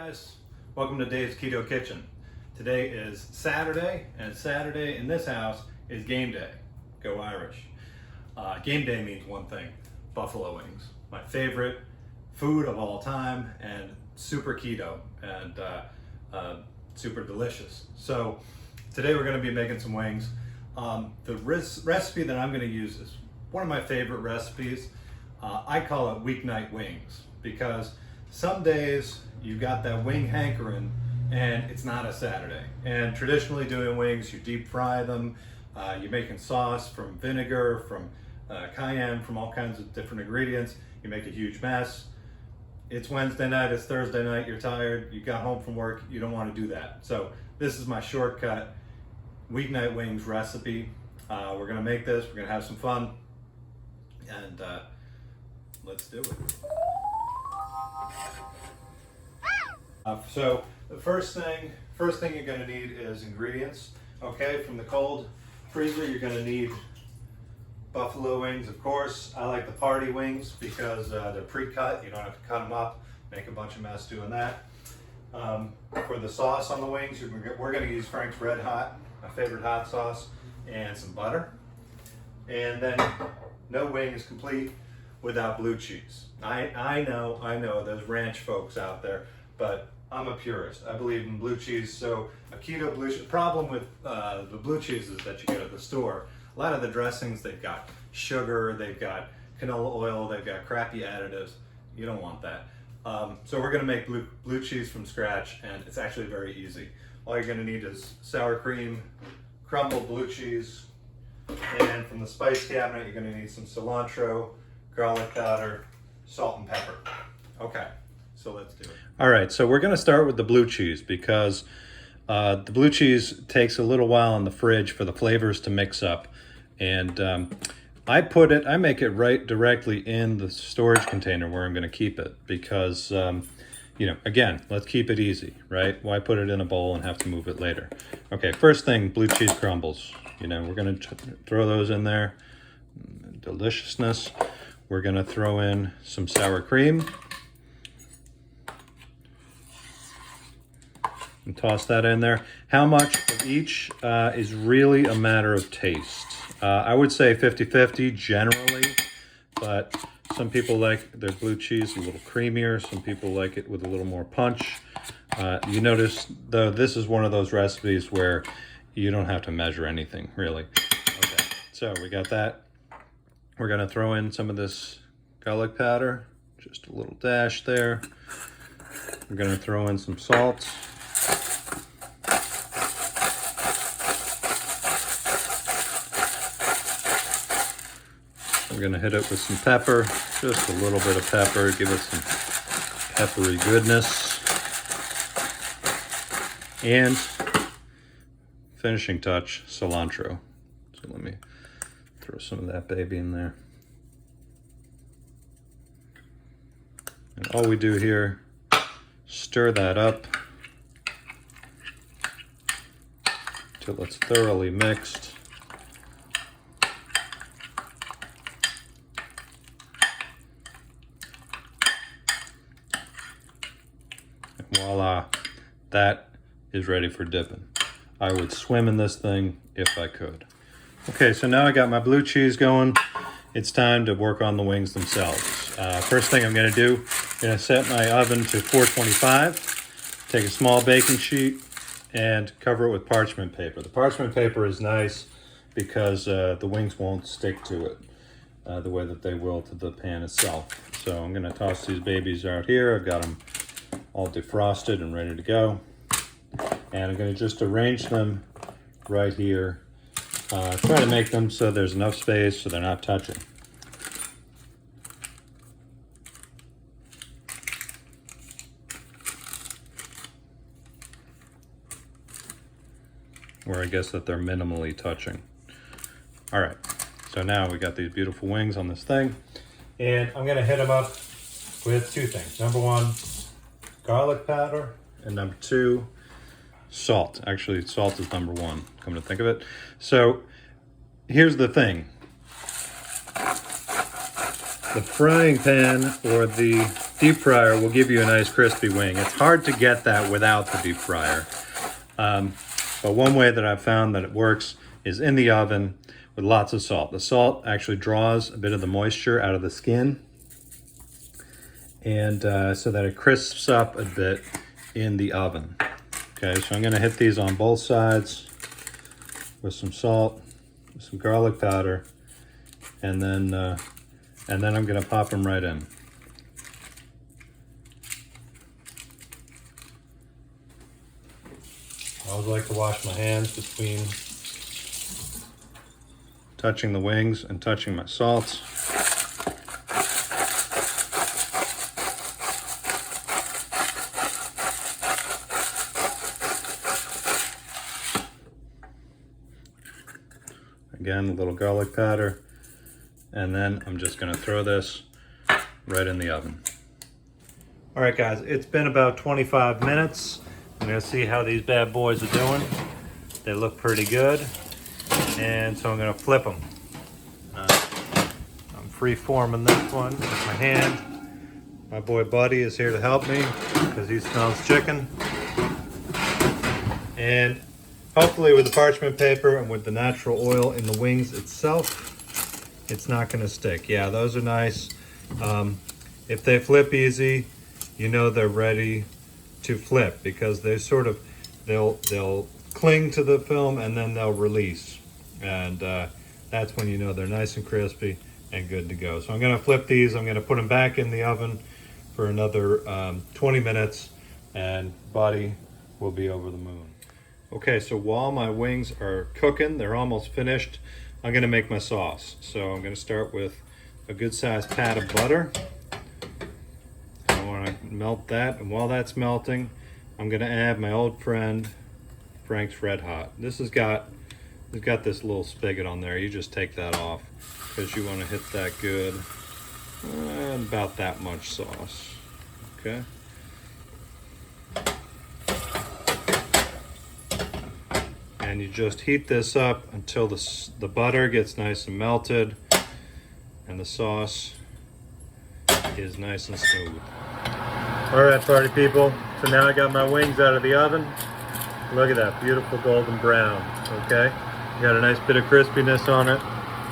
guys, welcome to Dave's Keto Kitchen. Today is Saturday, and Saturday in this house is game day. Go Irish. Game day means one thing: buffalo wings. My favorite food of all time, and super keto and super delicious. So today we're going to be making some wings. The recipe that I'm going to use is one of my favorite recipes. I call it Weeknight Wings because some days you got that wing hankering and it's not a Saturday. And traditionally doing wings, you deep fry them, you're making sauce from vinegar, from cayenne, from all kinds of different ingredients. You make a huge mess. It's Wednesday night, it's Thursday night, you're tired, you got home from work, you don't want to do that. So this is my shortcut Weeknight Wings recipe. We're gonna make this, we're gonna have some fun, and let's do it. So the first thing you're going to need is ingredients. Okay, from the cold freezer, you're going to need buffalo wings, of course. I like the party wings because they're pre-cut. You don't have to cut them up, make a bunch of mess doing that. For the sauce on the wings, we're going to use Frank's Red Hot, my favorite hot sauce, and some butter. And then no wing is complete without blue cheese. I know there's ranch folks out there, but I'm a purist. I believe in blue cheese. So a keto blue cheese. The problem with the blue cheeses that you get at the store, a lot of the dressings, they've got sugar, they've got canola oil, they've got crappy additives. You don't want that. So we're gonna make blue cheese from scratch, and it's actually very easy. All you're gonna need is sour cream, crumbled blue cheese, and from the spice cabinet, you're gonna need some cilantro, garlic powder, salt and pepper. Okay, so let's do it. All right, so we're gonna start with the blue cheese because the blue cheese takes a little while in the fridge for the flavors to mix up. And I make it right directly in the storage container where I'm gonna keep it because, again, let's keep it easy, right? Why put it in a bowl and have to move it later? Okay, first thing, blue cheese crumbles. We're gonna throw those in there. Deliciousness. We're gonna throw in some sour cream and toss that in there. How much of each is really a matter of taste. I would say 50-50 generally, but some people like their blue cheese a little creamier. Some people like it with a little more punch. You notice, though, this is one of those recipes where you don't have to measure anything, really. Okay, so we got that. We're gonna throw in some of this garlic powder, just a little dash there. We're gonna throw in some salt. We're gonna hit it with some pepper, just a little bit of pepper, give it some peppery goodness. And finishing touch, cilantro. So let me throw some of that baby in there. And all we do here, stir that up till it's thoroughly mixed. And voila, that is ready for dipping. I would swim in this thing if I could. Okay, so now I got my blue cheese going. It's time to work on the wings themselves. First thing I'm gonna do, I'm gonna set my oven to 425, take a small baking sheet and cover it with parchment paper. The parchment paper is nice because the wings won't stick to it the way that they will to the pan itself. So I'm gonna toss these babies out here. I've got them all defrosted and ready to go. And I'm gonna just arrange them right here. Try to make them so there's enough space so they're not touching. Or I guess that they're minimally touching. All right, so now we got these beautiful wings on this thing. And I'm gonna hit them up with two things. Number one, garlic powder, and number two, salt. Actually, salt is number one, come to think of it. So here's the thing. the frying pan or the deep fryer will give you a nice crispy wing. It's hard to get that without the deep fryer. But one way that I've found that it works is in the oven with lots of salt. The salt actually draws a bit of the moisture out of the skin, and so that it crisps up a bit in the oven. Okay, so I'm gonna hit these on both sides with some salt, with some garlic powder, and then I'm gonna pop them right in. I always like to wash my hands between touching the wings and touching my salts. Again, a little garlic powder, and then I'm just gonna throw this right in the oven. All right, guys, it's been about 25 minutes. I'm gonna see how these bad boys are doing. They look pretty good, and so I'm gonna flip them. I'm free-forming this one with my hand. My boy Buddy is here to help me because he smells chicken. And hopefully with the parchment paper and with the natural oil in the wings itself, it's not gonna stick. Yeah, those are nice. If they flip easy, you know they're ready to flip because they sort of, they'll cling to the film and then they'll release. And that's when you know they're nice and crispy and good to go. So I'm gonna flip these. I'm gonna put them back in the oven for another 20 minutes and Buddy will be over the moon. Okay, so while my wings are cooking, they're almost finished, I'm gonna make my sauce. So I'm gonna start with a good sized pat of butter. I wanna melt that, and while that's melting, I'm gonna add my old friend, Frank's Red Hot. This has got this little spigot on there. You just take that off because you wanna hit that good. About that much sauce, okay? And you just heat this up until the butter gets nice and melted and the sauce is nice and smooth. All right, party people. So now I got my wings out of the oven. Look at that beautiful golden brown, okay? Got a nice bit of crispiness on it.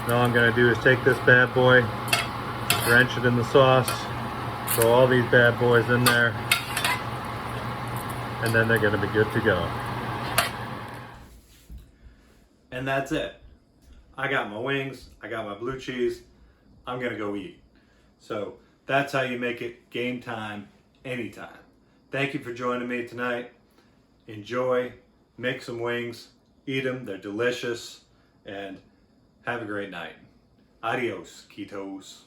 Now all I'm gonna do is take this bad boy, drench it in the sauce, throw all these bad boys in there, and then they're gonna be good to go. And that's it. I got my wings, I got my blue cheese, I'm gonna go eat. So that's how you make it game time, anytime. Thank you for joining me tonight. Enjoy, make some wings, eat them, they're delicious, and have a great night. Adios, Ketos.